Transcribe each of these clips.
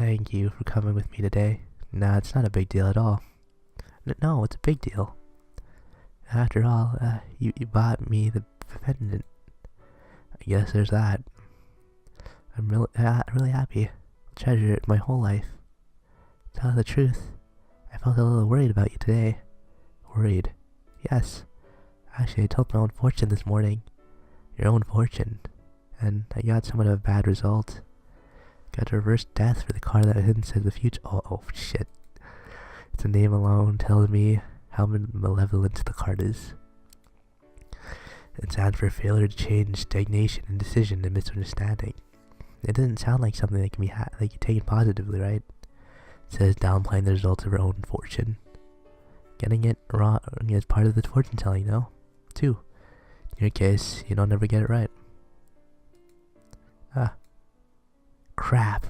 Thank you for coming with me today. Nah, it's not a big deal at all. No, it's a big deal. After all, you bought me the pendant. I guess there's that. I'm really happy. Treasure it my whole life. To tell the truth, I felt a little worried about you today. Worried? Yes. Actually, I told my own fortune this morning. Your own fortune. And I got somewhat of a bad result. Got a reverse death for the car that hints at the future. Oh shit. The name alone tells me how malevolent the card is. It stands for failure to change, stagnation, indecision, and misunderstanding. It doesn't sound like something that can be taken positively, right? It says downplaying the results of your own fortune. Getting it wrong is part of the fortune telling, no? 2. In your case, you don't ever get it right. Crap.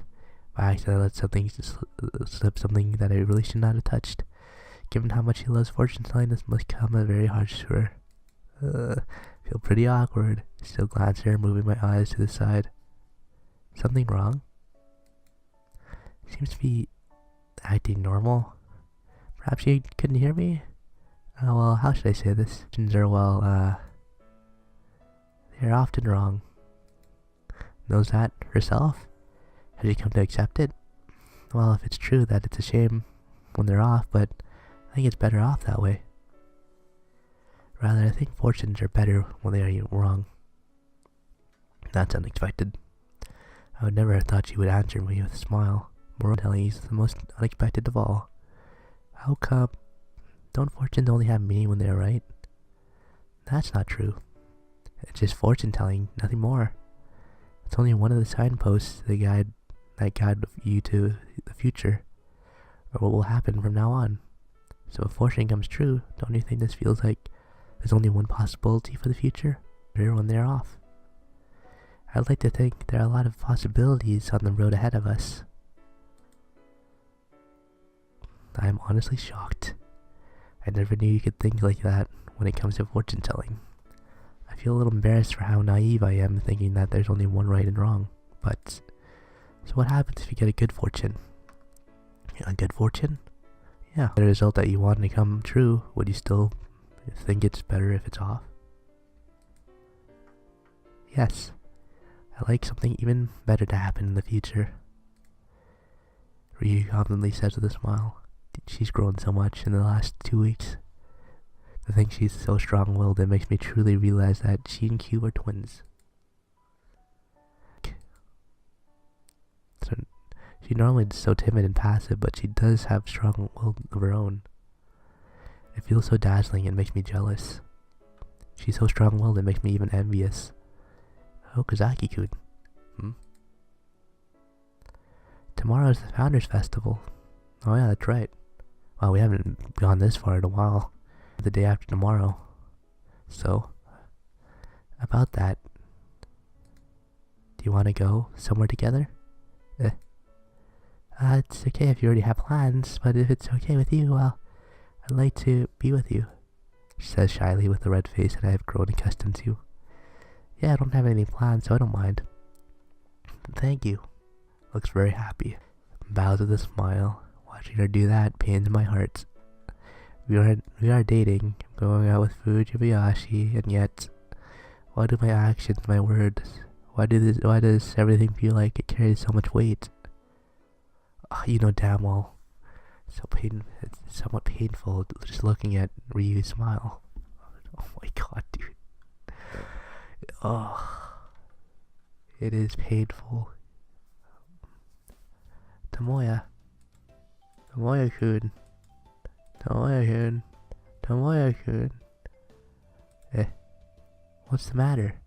By accident, I let something slip, something that I really should not have touched. Given how much he loves fortune telling, this must come a very hard chore. Feel pretty awkward. Still glance at her, moving my eyes to the side. Something wrong? Seems to be acting normal. Perhaps you couldn't hear me? Well, how should I say this? Fortunes are, they're often wrong. Knows that herself? Has she come to accept it? Well, if it's true that it's a shame when they're off, but I think it's better off that way. Rather, I think fortunes are better when they are wrong. That's unexpected. I would never have thought she would answer me with a smile. Moral telling is the most unexpected of all. How come? Don't fortunes only have meaning when they are right? That's not true. It's just fortune telling, nothing more. It's only one of the signposts that guide you to the future, or what will happen from now on. So if fortune comes true, don't you think this feels like there's only one possibility for the future? Or when they're off. I'd like to think there are a lot of possibilities on the road ahead of us. I am honestly shocked. I never knew you could think like that when it comes to fortune telling. I feel a little embarrassed for how naive I am thinking that there's only one right and wrong. But, so what happens if you get a good fortune? A good fortune? Yeah. The result that you want to come true, would you still think it's better if it's off? Yes. I like something even better to happen in the future. Ryu confidently says with a smile. She's grown so much in the last 2 weeks. To think she's so strong-willed, it makes me truly realize that she and Q are twins. So, she's normally so timid and passive, but she does have strong will of her own. It feels so dazzling and makes me jealous. She's so strong-willed it makes me even envious. Oh, Kazaki-kun. Tomorrow's the Founders Festival. Oh yeah, that's right. Well, we haven't gone this far in a while. The day after tomorrow. So, about that, do you want to go somewhere together? It's okay if you already have plans, but if it's okay with you, well, I'd like to be with you, she says shyly with the red face that I have grown accustomed to. Yeah, I don't have any plans, so I don't mind. Thank you. Looks very happy. Bows with a smile. Watching her do that pains my heart. We are dating, going out with Fujibayashi, and yet, why do my actions, my words, why does everything feel like it carries so much weight? Oh, you know damn well. It's somewhat painful just looking at Ryu's smile. Oh my god, dude. Oh, it is painful. Tomoya-kun. Tomoya-kun. What's the matter?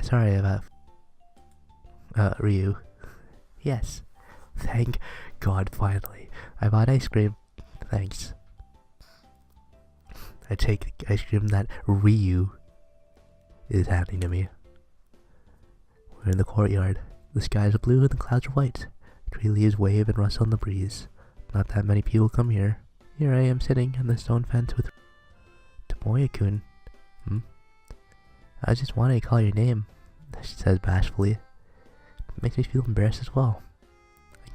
Sorry about... Ryu. Yes. Thank God, finally. I bought ice cream. Thanks. I take the ice cream that Ryu is handing to me. We're in the courtyard. The skies are blue and the clouds are white. Tree leaves wave and rustle in the breeze. Not that many people come here. Here I am sitting on the stone fence with Tomoya-kun. I just wanted to call your name, she says bashfully. It makes me feel embarrassed as well.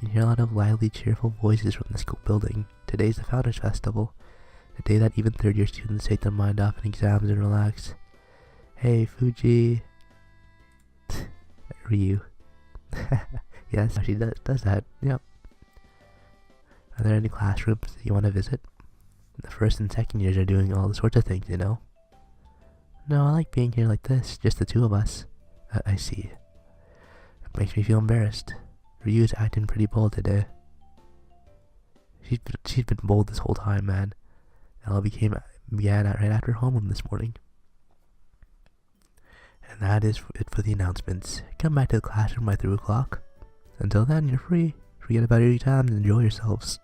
I can hear a lot of lively, cheerful voices from the school building. Today's the Founders Festival, a day that even third-year students take their mind off in exams and relax. Hey, Fuji. Ryu. Yes, she does that. Yep. Are there any classrooms that you want to visit? The first and second years are doing all sorts of things, you know? No, I like being here like this, just the two of us. I see. It makes me feel embarrassed. Ryu's acting pretty bold today. She's been bold this whole time, man. It all began right after homeroom this morning. And that is it for the announcements. Come back to the classroom by 3 o'clock. Until then, you're free. Forget about your exams and enjoy yourselves.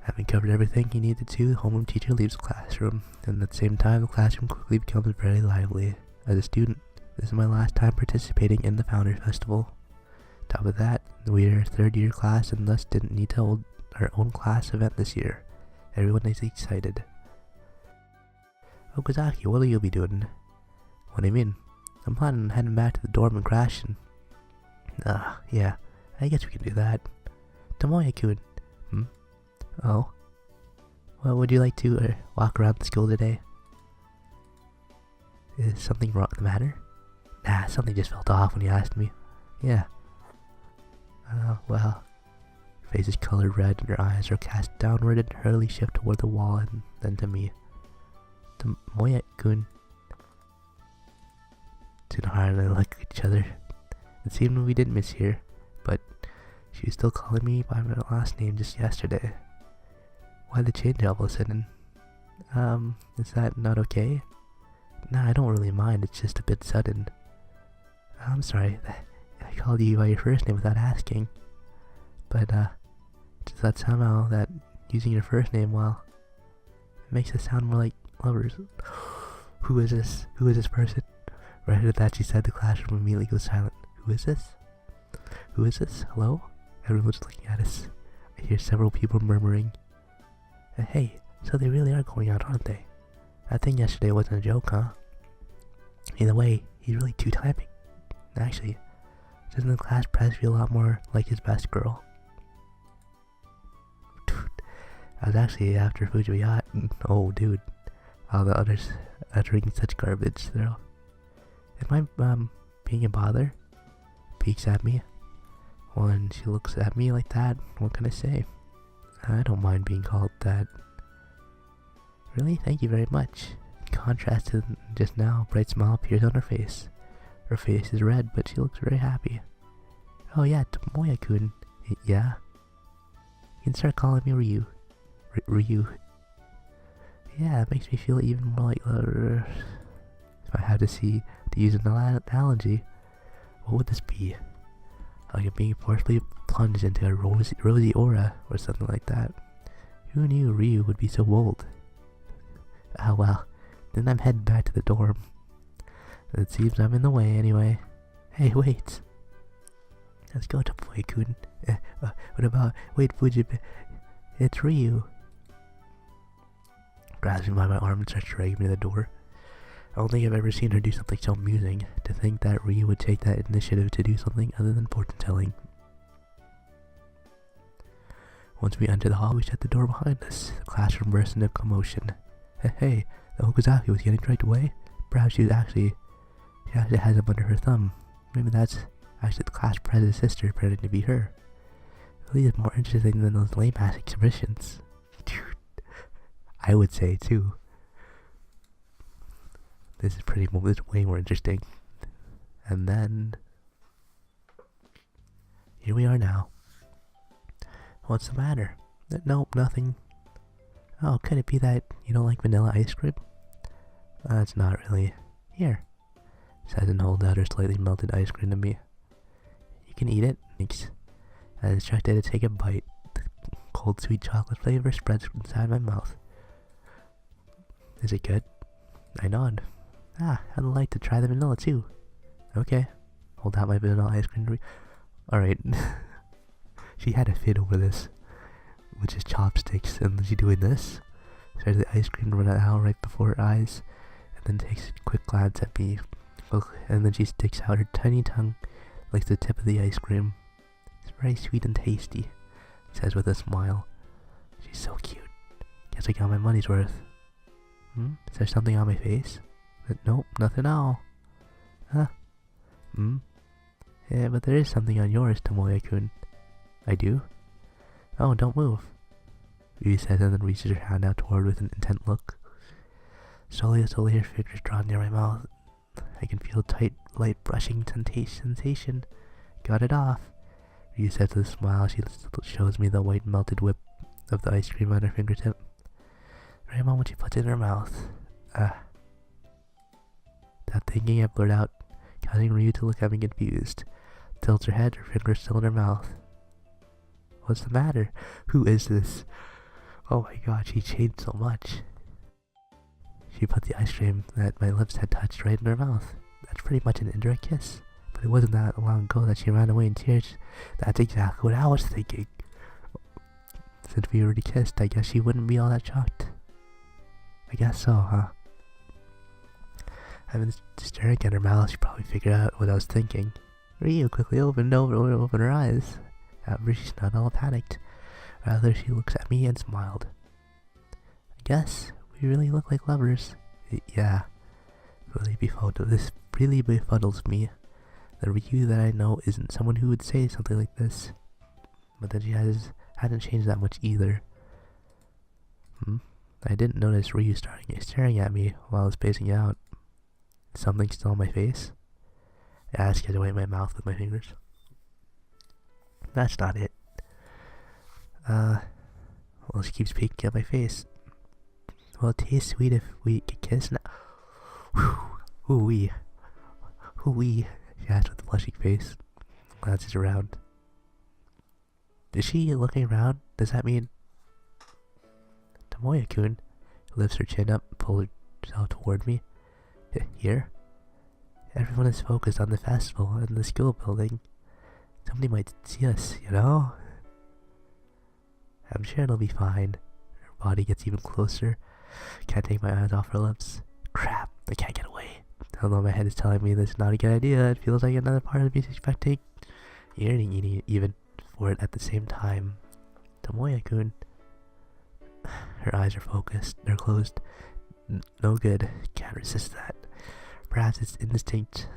Having covered everything he needed to, the homeroom teacher leaves the classroom, and at the same time the classroom quickly becomes very lively. As a student, this is my last time participating in the Founders Festival. Top of that, we're a third-year class and thus didn't need to hold our own class event this year. Everyone is excited. Okazaki, what will you be doing? What do you mean? I'm planning on heading back to the dorm and crashing. Yeah, I guess we can do that. Tomoya-kun. Oh. Well, would you like to walk around the school today? Is something wrong the matter? Nah, something just felt off when you asked me. Yeah. Well. Her face is colored red and her eyes are cast downward and hurriedly shift toward the wall and then to me. Tomoya-kun. Tsunohara and I looked at each other. It seemed we didn't miss here, but she was still calling me by my last name just yesterday. Why the change all of a sudden? Is that not okay? Nah, I don't really mind, it's just a bit sudden. I'm sorry, I called you by your first name without asking. But, just that somehow that using your first name, well, it makes us sound more like lovers. Who is this? Who is this person? Right after that, she said the classroom immediately goes silent. Who is this? Who is this? Hello? Everyone's looking at us. I hear several people murmuring. Hey, so they really are going out, aren't they? That thing yesterday wasn't a joke, huh? Either way, he's really two-timing. Actually, doesn't the class press feel a lot more like his best girl? Dude, I was actually after Fuji Yacht. Oh, dude. All the others uttering such garbage. Am I, being a bother? Peeks at me. Well, and she looks at me like that. What can I say? I don't mind being called that. Really? Thank you very much. In contrast to just now, a bright smile appears on her face. Her face is red, but she looks very happy. Oh yeah, Tomoya-kun. Yeah? You can start calling me Ryu. Ryu. Yeah, it makes me feel even more like... if I had to use an analogy, what would this be? Like being forcefully plunged into a rosy aura or something like that. Who knew Ryu would be so bold? Ah well, then I'm heading back to the dorm. It seems I'm in the way anyway. Hey, wait. Let's go to Tomoya-kun. What about... Wait, Fuji... It's Ryu. Grabs me by my arm and starts dragging me to the door. I don't think I've ever seen her do something so amusing. To think that Ryu would take that initiative to do something other than fortune telling. Once we enter the hall, we shut the door behind us. The classroom bursts into commotion. Hey, the Okazaki was getting dragged away? Perhaps she actually has him under her thumb. Maybe that's actually the class president's sister pretending to be her. At least it's more interesting than those lame-ass exhibitions. Dude, I would say too. This is way more interesting. And then here we are now. What's the matter? Nope, nothing. Oh, could it be that you don't like vanilla ice cream? It's not really. Here. Says and holds out her slightly melted ice cream to me. You can eat it. Thanks. I instructed to take a bite. The cold sweet chocolate flavor spreads inside my mouth. Is it good? I nod. I'd like to try the vanilla too. Okay. Hold out my vanilla ice cream. Alright. She had a fit over this, which is chopsticks, and she's doing this. Starts the ice cream to run out right before her eyes, and then takes a quick glance at me. And then she sticks out her tiny tongue, like the tip of the ice cream. Very sweet and tasty, he says with a smile. She's so cute. Guess I got my money's worth. Is there something on my face? Nope, nothing at all. Huh? Yeah, but there is something on yours, Tomoya-kun. I do? Oh, don't move. Ryu says and then reaches her hand out toward with an intent look. Slowly, her fingers drawn near my mouth. I can feel tight, light brushing sensation. Got it off. Ryu says with a smile. She shows me the white melted whip of the ice cream on her fingertip. The very moment she puts it in her mouth. Without thinking, I blurt out, causing Ryu to look at me confused. Tilts her head, her fingers still in her mouth. What's the matter? Who is this? Oh my god, she changed so much. She put the ice cream that my lips had touched right in her mouth. That's pretty much an indirect kiss. But it wasn't that long ago that she ran away in tears. That's exactly what I was thinking. Since we already kissed, I guess she wouldn't be all that shocked. I guess so, huh? I've been staring at her mouth. She probably figured out what I was thinking. Ryu quickly opened her eyes. However, she's not all panicked. Rather, she looks at me and smiled. I guess we really look like lovers. Yeah. This really befuddles me. The Ryu that I know isn't someone who would say something like this. But then she hadn't changed that much either. I didn't notice Ryu staring at me while I was spacing out. Something still on my face? I asked as I wipe my mouth with my fingers. That's not it. Well, she keeps peeking at my face. Well, it tastes sweet if we could kiss now. Hoo-wee. Hoo-wee, she asked with a blushing face. Glances around. Is she looking around? Does that mean... Tomoya-kun lifts her chin up and pulls herself toward me. Here? Everyone is focused on the festival and the skill building. Somebody might see us, you know? I'm sure it'll be fine. Her body gets even closer. Can't take my eyes off her lips. Crap, I can't get away. Although my head is telling me this is not a good idea, it feels like another part of me is expecting, yearning even for it at the same time. Tomoya-kun. Her eyes are focused. They're closed. No good. Can't resist that. Perhaps it's instinct,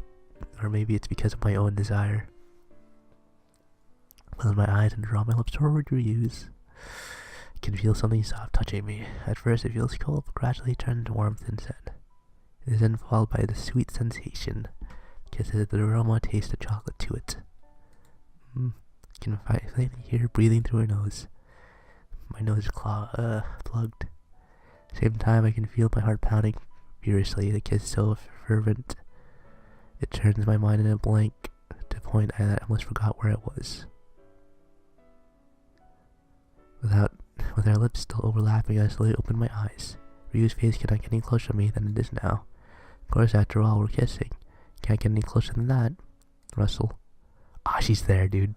or maybe it's because of my own desire. Close my eyes and draw my lips toward Ryu's. I can feel something soft touching me. At first it feels cold, but gradually turns to warmth instead. It is then followed by the sweet sensation. Kisses the aroma, taste of chocolate to it. I can finally hear her breathing through her nose. My nose is plugged. At the same time, I can feel my heart pounding furiously. The kiss is so fervent. It turns my mind in a blank to the point that I almost forgot where it was. With our lips still overlapping, I slowly open my eyes. Ryu's face cannot get any closer to me than it is now. Of course, after all, we're kissing. Can't get any closer than that. Rustle. Ah, she's there, dude.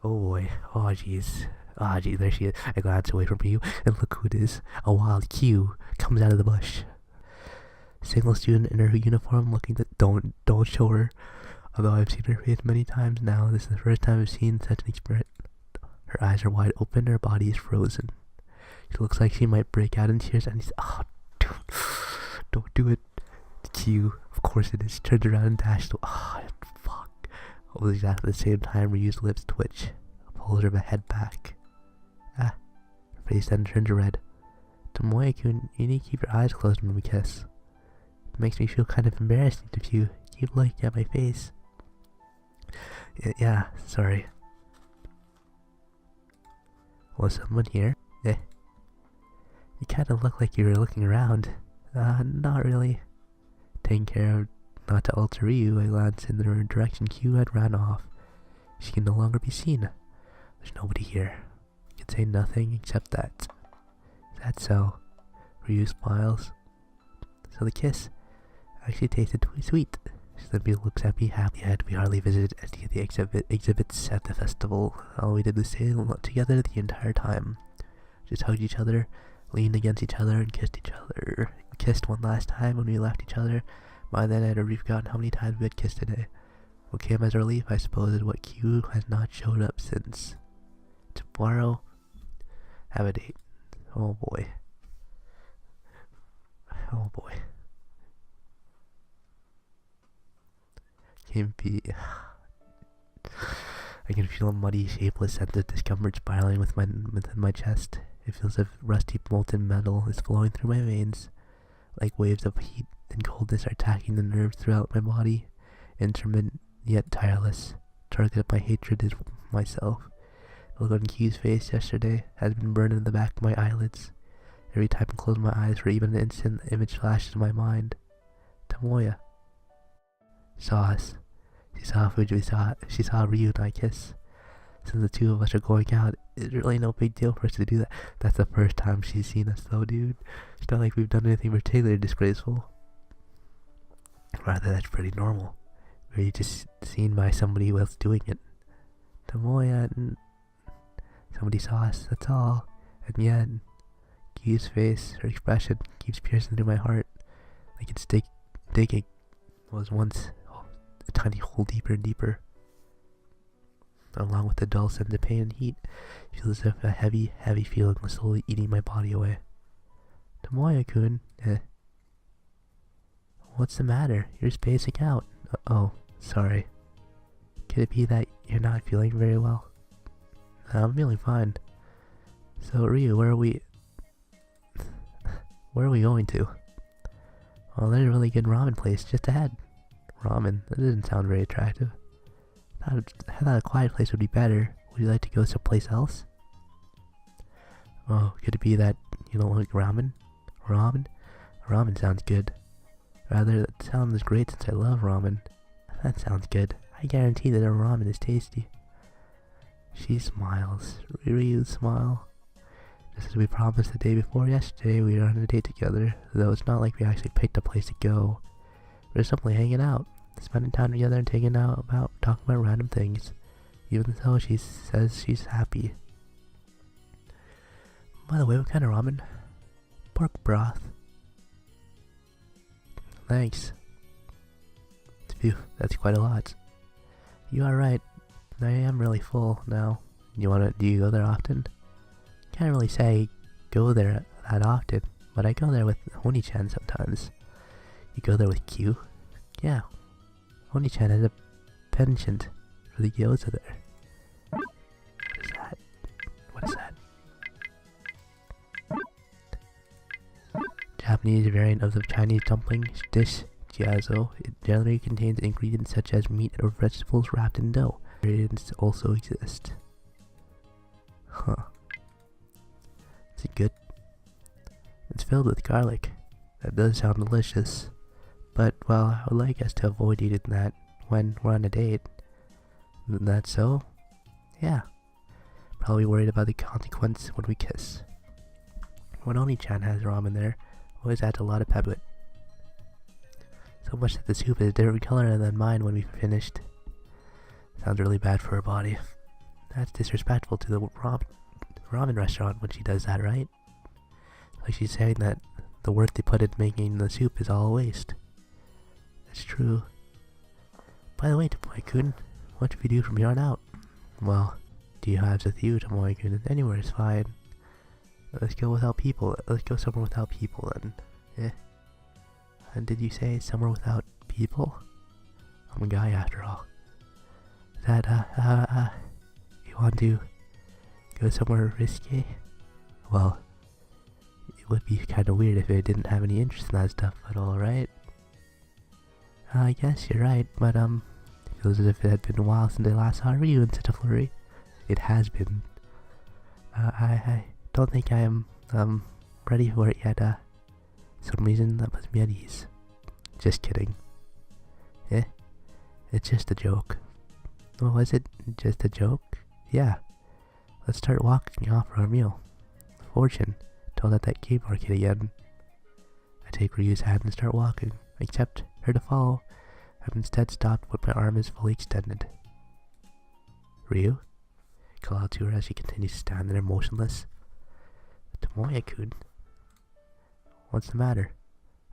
Oh boy. Oh jeez. Ah, geez, there she is. I glance away from you, and look who it is. A wild Q comes out of the bush. Single student in her uniform, looking to don't show her. Although I've seen her face many times now, this is the first time I've seen such an expression. Her eyes are wide open, her body is frozen. She looks like she might break out in tears, and he's, dude, don't do it. Q, of course it is. She turns around and dashes. Fuck. Almost exactly the same time, Ryu's lips twitch. Pulls her head back. Her face then turns red. Tomoya-kun, you need to keep your eyes closed when we kiss. It makes me feel kind of embarrassed if you keep looking at my face. Yeah, sorry. Was someone here? You kinda look like you were looking around. Not really. Taking care of not to alter Ryu, I glanced in the direction Q had ran off. She can no longer be seen. There's nobody here. I can say nothing except that. Is that so? Ryu smiles. So the kiss actually tasted sweet. She then looks at me happy head. We hardly visited any of the exhibits at the festival. All we did was stay together the entire time. Just hugged each other, leaned against each other, and kissed each other. We kissed one last time when we left each other. By then I'd already forgotten how many times we had kissed today. What came as a relief, I suppose, is what Q has not showed up since. Tomorrow, have a date. Oh boy. Oh boy. Can't be. I can feel a muddy, shapeless sense of discomfort spiraling within my chest. It feels as if rusty, molten metal is flowing through my veins, like waves of heat and coldness are attacking the nerves throughout my body. Intermittent yet tireless. Target of my hatred is myself. The look on Q's face yesterday has been burned in the back of my eyelids. Every time I close my eyes for even an instant, the image flashes in my mind. Tomoya saw us. She saw Fuji, she saw Ryu and I kiss. Since the two of us are going out, it's really no big deal for us to do that. That's the first time she's seen us though, dude. It's not like we've done anything particularly disgraceful. Rather, that's pretty normal. We're just seen by somebody else doing it. Tomoya and somebody saw us, that's all. And yet, Kyu's face, her expression, keeps piercing through my heart. Like it's digging was once a tiny hole deeper and deeper. Along with the dull sense of pain and heat, it feels as if a heavy, heavy feeling was slowly eating my body away. Tomoya-kun, what's the matter? You're spacing out. Oh, sorry. Could it be that you're not feeling very well? I'm feeling fine. So, Ryu, where are we going to? Well, there's a really good ramen place just ahead. Ramen? That doesn't sound very attractive. I thought a quiet place would be better. Would you like to go someplace else? Oh, could it be that you don't like ramen? Ramen? Ramen sounds good. Rather, that sounds great since I love ramen. That sounds good. I guarantee that our ramen is tasty. She smiles. Ryu smile. Just as we promised the day before yesterday, we were on a date together. Though it's not like we actually picked a place to go. We're simply hanging out, spending time together and talking about random things. Even though she says she's happy. By the way, what kind of ramen? Pork broth. Thanks. Phew, that's quite a lot. You are right. I am really full now. Do you go there often? Can't really say go there that often, but I go there with Oni-chan sometimes. You go there with Q? Yeah. Oni-chan has a penchant for the gyoza there. What is that? What is that? Japanese variant of the Chinese dumpling dish, jiazo. It generally contains ingredients such as meat or vegetables wrapped in dough. Variants also exist. Huh. Is it good? It's filled with garlic. That does sound delicious. But, well, I would like us to avoid eating that when we're on a date. Isn't that so? Yeah. Probably worried about the consequence when we kiss. When Oni-chan has ramen there, always adds a lot of pep to it. So much that the soup is a different color than mine when we've finished. Sounds really bad for her body. That's disrespectful to the ramen restaurant when she does that, right? Like she's saying that the work they put in making the soup is all waste. That's true. By the way, Tomoya-kun, what should we do from here on out? Well, do you have with you, Tomoya-kun? Anywhere is fine. Let's go without people. Let's go somewhere without people then. Eh? And did you say somewhere without people? I'm a guy after all. Is that, you want to go somewhere risky? Well, it would be kind of weird if I didn't have any interest in that stuff at all, right? I guess you're right, but it feels as if it had been a while since I last saw Ryu in such a flurry. It has been. I don't think I am ready for it yet. Some reason that puts me at ease. Just kidding. Eh? It's just a joke. Oh, was it just a joke? Yeah. Let's start walking off for our meal. Fortune told at that game market again. I take Ryu's hand and start walking, except her to follow. I'm instead stopped when my arm is fully extended. Ryu? I call out to her as she continues to stand there motionless. Tomoya-kun? What's the matter?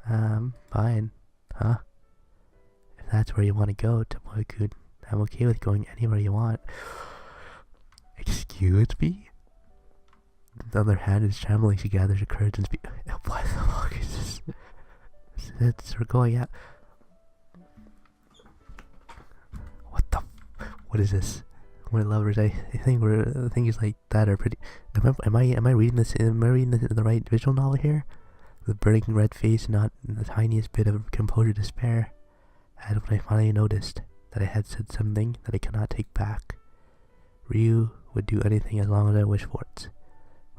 Fine. Huh? If that's where you want to go, Tomoya-kun, I'm okay with going anywhere you want. Excuse me? The other hand is trembling. She gathers her courage and speaks. What the fuck is this? We're going out. What is this? We're lovers. I think things like that are pretty. Am I reading this? Am I reading the right visual novel here? The burning red face, not the tiniest bit of composure to spare. And when I finally noticed that I had said something that I cannot take back. Ryu would do anything as long as I wished for it.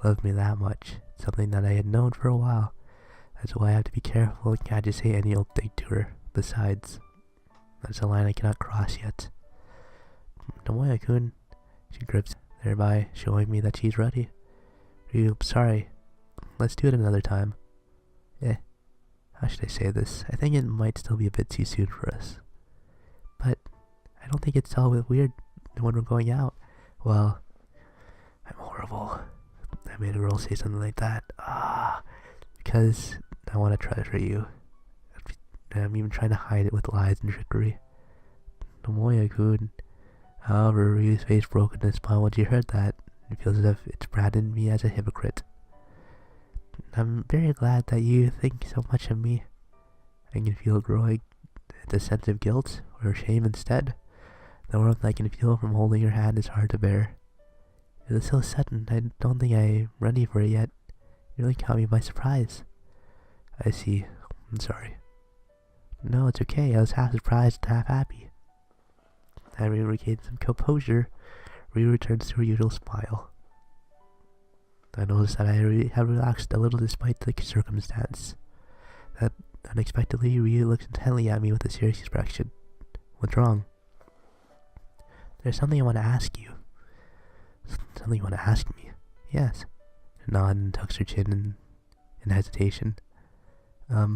Loved me that much. Something that I had known for a while. That's why I have to be careful and can't just say any old thing to her. Besides, that's a line I cannot cross yet. Tomoya-kun, she grips, thereby showing me that she's ready. Ryu, sorry. Let's do it another time. How should I say this? I think it might still be a bit too soon for us. But I don't think it's all weird when we're going out. Well, I'm horrible. I made a girl say something like that. Because I want to treasure you. I'm even trying to hide it with lies and trickery. Tomoya-kun. However, Ryu's face broke into a smile when she heard that. It feels as if it's branded me as a hypocrite. I'm very glad that you think so much of me. I can feel it growing. It's a sense of guilt or shame instead. The warmth I can feel from holding your hand is hard to bear. It was so sudden, I don't think I'm ready for it yet. You really caught me by surprise. I see. I'm sorry. No, it's okay. I was half surprised and half happy. Having regained some composure, Ryu returns to her usual smile. I noticed that I had relaxed a little despite the circumstance. That unexpectedly, Ryu looks intently at me with a serious expression. What's wrong? There's something I want to ask you. Something you want to ask me? Yes. She nods and tucks her chin in hesitation. I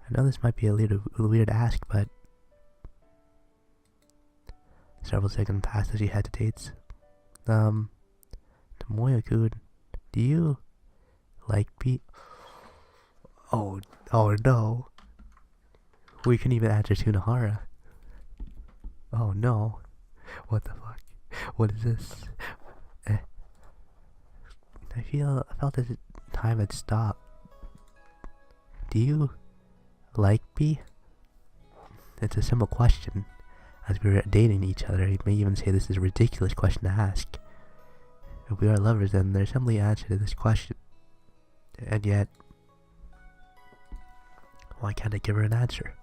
know this might be a weird ask, but several seconds pass as she hesitates. Tomoya-kun, do you like me? Oh no. We couldn't even answer Tsunahara. Oh no. What the fuck? What is this? I felt as time had stopped. Do you like me? It's a simple question. As we were dating each other, you may even say this is a ridiculous question to ask. If we are lovers, then there's simply an answer to this question. And yet, why can't I give her an answer?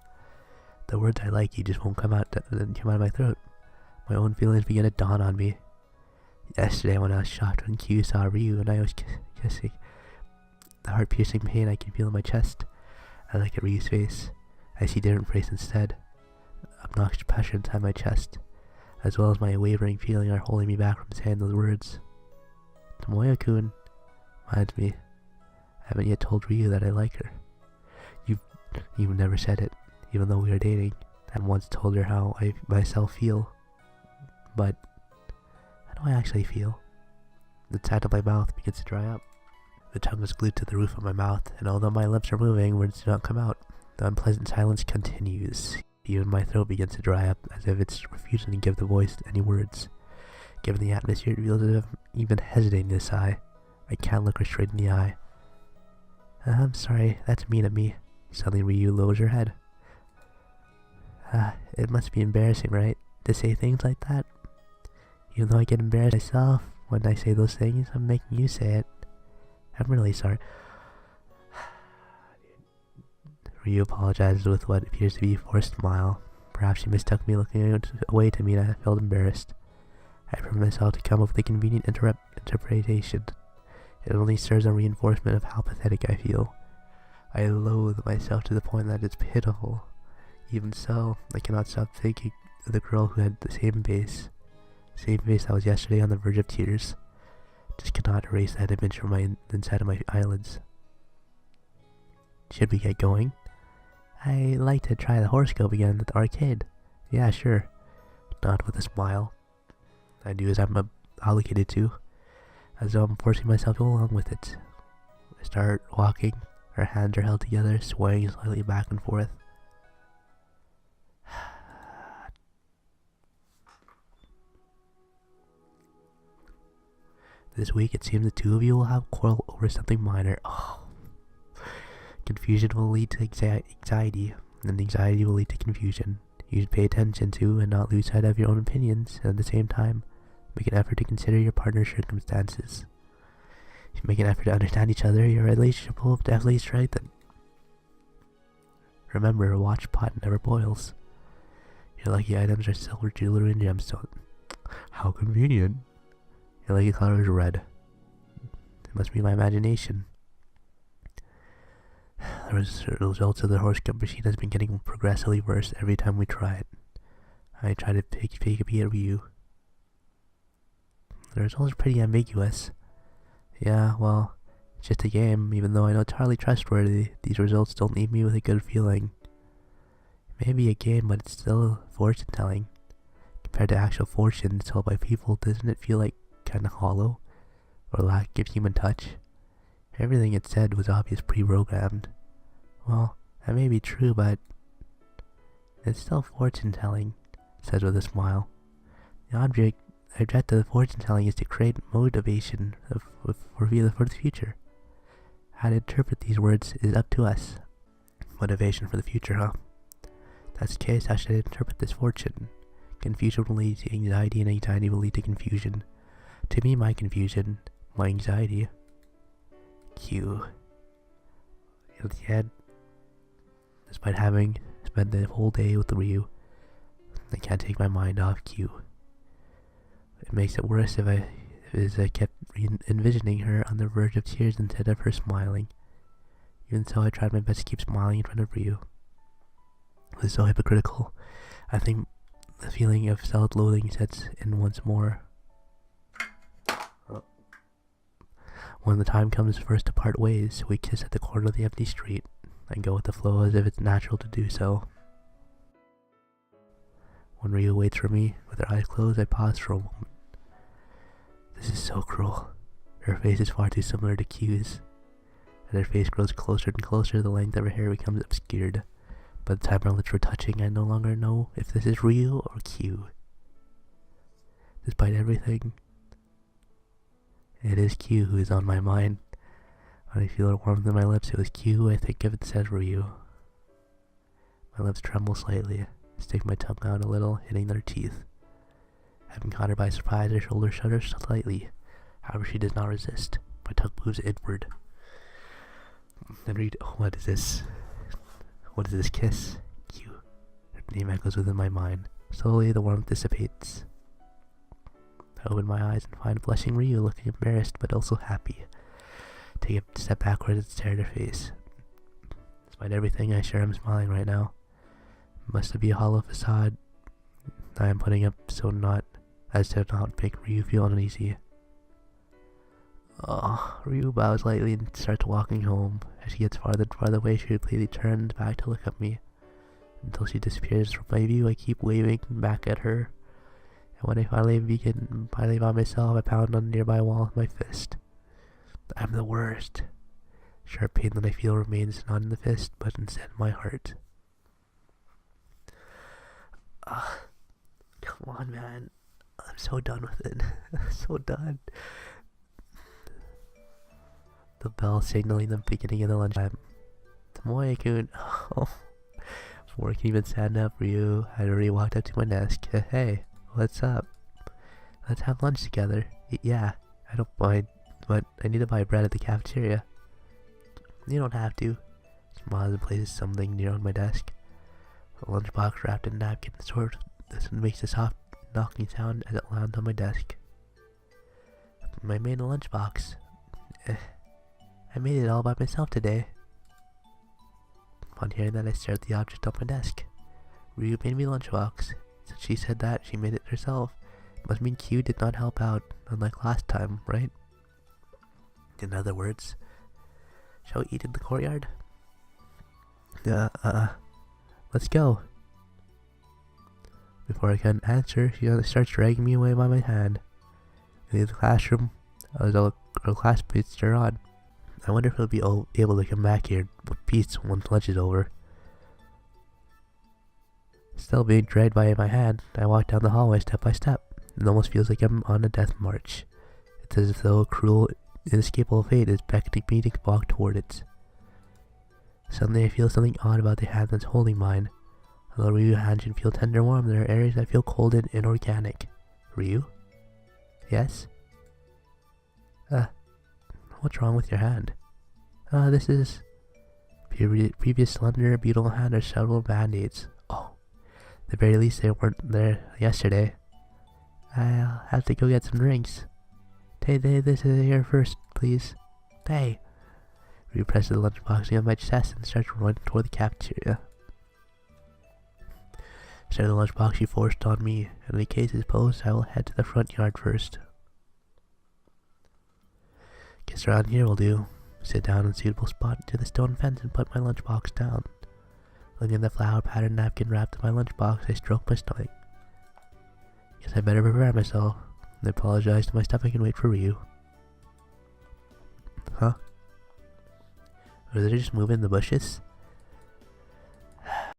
The words "I like you" just won't come out of my throat. My own feelings begin to dawn on me. Yesterday, when I was shocked when Q saw Ryu and I was kissing, the heart-piercing pain I can feel in my chest. I look at Ryu's face. I see different face instead. Obnoxious pressure inside my chest, as well as my wavering feeling are holding me back from saying those words. Tomoya-kun reminds me, I haven't yet told Ryu that I like her. You've never said it, even though we are dating. I once told her how I myself feel, but how do I actually feel? The side of my mouth begins to dry up. The tongue is glued to the roof of my mouth, and although my lips are moving, words do not come out. The unpleasant silence continues. Even my throat begins to dry up, as if it's refusing to give the voice any words. Given the atmosphere, it feels as if I'm even hesitating to sigh. I can't look her straight in the eye. I'm sorry, that's mean of me. Suddenly Ryu lowers her head. It must be embarrassing, right? To say things like that? Even though I get embarrassed myself when I say those things, I'm making you say it. I'm really sorry. Ryu apologizes with what appears to be a forced smile. Perhaps she mistook me looking away to mean I felt embarrassed. I permit myself to come up with a convenient interpretation. It only serves a reinforcement of how pathetic I feel. I loathe myself to the point that it's pitiful. Even so, I cannot stop thinking of the girl who had the same face that was yesterday on the verge of tears. Just cannot erase that image from the inside of my eyelids. Should we get going? I'd like to try the horoscope again at the arcade. Yeah, sure. Not with a smile. I do as I'm obligated to, as though I'm forcing myself to go along with it. I start walking. Our hands are held together, swaying slightly back and forth. This week, it seems the two of you will have a quarrel over something minor. Oh. Confusion will lead to anxiety, and anxiety will lead to confusion. You should pay attention to and not lose sight of your own opinions, and at the same time, make an effort to consider your partner's circumstances. If you make an effort to understand each other, your relationship will definitely strengthen. Remember, a watch pot never boils. Your lucky items are silver, jewelry, and gemstone. How convenient. Your lucky color is red. It must be my imagination. The results of the horoscope machine has been getting progressively worse every time we try it. I try to take a peek at you. The results are pretty ambiguous. Yeah, well, it's just a game. Even though I know it's hardly trustworthy, these results don't leave me with a good feeling. It may be a game, but it's still fortune telling. Compared to actual fortunes told by people, doesn't it feel like kinda hollow? Or lack of human touch? Everything it said was obviously pre-programmed. Well, that may be true, but it's still fortune telling, says with a smile. The objective of fortune telling is to create motivation for the future. How to interpret these words is up to us. Motivation for the future, huh? If that's the case, how should I interpret this fortune? Confusion will lead to anxiety, and anxiety will lead to confusion. To me, my confusion, my anxiety. Q. Yet, despite having spent the whole day with Ryu, I can't take my mind off Q. It makes it worse if I kept envisioning her on the verge of tears instead of her smiling. Even so, I tried my best to keep smiling in front of Ryu. It was so hypocritical. I think the feeling of self-loathing sets in once more. When the time comes for us to part ways, we kiss at the corner of the empty street and go with the flow as if it's natural to do so. When Ryu waits for me, with her eyes closed, I pause for a moment. This is so cruel. Her face is far too similar to Q's. As her face grows closer and closer, the length of her hair becomes obscured. By the time our lips were touching, I no longer know if this is Ryu or Q. Despite everything, it is Q who is on my mind. When I feel her warmth in my lips, it was Q I think of instead of Ryu. My lips tremble slightly. I stick my tongue out a little, hitting their teeth. Having caught her by surprise, her shoulders shudder slightly. However, she does not resist. My tongue moves inward. Then read, oh, what is this? What is this kiss? Q. Her name echoes within my mind. Slowly, the warmth dissipates. I open my eyes and find blushing Ryu looking embarrassed but also happy. Take a step backwards and stare at her face. Despite everything, I sure am smiling right now. It must be a hollow facade I am putting up as to not make Ryu feel uneasy. Ryu bows lightly and starts walking home. As she gets farther and farther away, she repeatedly turns back to look at me. Until she disappears from my view, I keep waving back at her. And when I finally find myself, I pound on the nearby wall with my fist. I'm the worst. Sharp pain that I feel remains not in the fist, but instead in my heart. Come on, man. I'm so done with it. So done. The bell signaling the beginning of the lunchtime. Tomoe-kun. Before I can even stand up, Ryu had already walked up to my desk. Hey, what's up? Let's have lunch together. Yeah, I don't mind, but I need to buy bread at the cafeteria. You don't have to. She smiles and places something near on my desk. A lunchbox wrapped in napkin this makes a soft knocking sound as it lands on my desk. I made a lunchbox. I made it all by myself today. Upon hearing that, I stared at the object on my desk. Ryu made me a lunchbox. Since she said that, she made it herself. It must mean Q did not help out, unlike last time, right? In other words, shall we eat in the courtyard? Let's go. Before I can answer, she starts dragging me away by my hand. I leave the classroom as all her classmates stare on. I wonder if he'll be able to come back here with peace once lunch is over. Still being dragged by my hand, I walk down the hallway step by step. It almost feels like I'm on a death march. It's as though a cruel, inescapable fate is beckoning me to walk toward it. Suddenly I feel something odd about the hand that's holding mine. Although Ryu's hand should feel tender and warm, there are areas that feel cold and inorganic. Ryu? Yes? What's wrong with your hand? This is... Previous slender, beautiful hand are several band-aids. Oh, at the very least they weren't there yesterday. I'll have to go get some drinks. Hey, this is here first, please. Hey. Ryu presses the lunchbox on my chest and starts running toward the cafeteria. Instead of the lunchbox she forced on me, and in case it's posed, I will head to the front yard first. Guess around here will do. Sit down in a suitable spot to the stone fence and put my lunchbox down. Looking at the flower-patterned napkin wrapped in my lunchbox, I stroke my stomach. Guess I better prepare myself. I apologize to my stomach and wait for Ryu. Huh? Or did I just move in the bushes?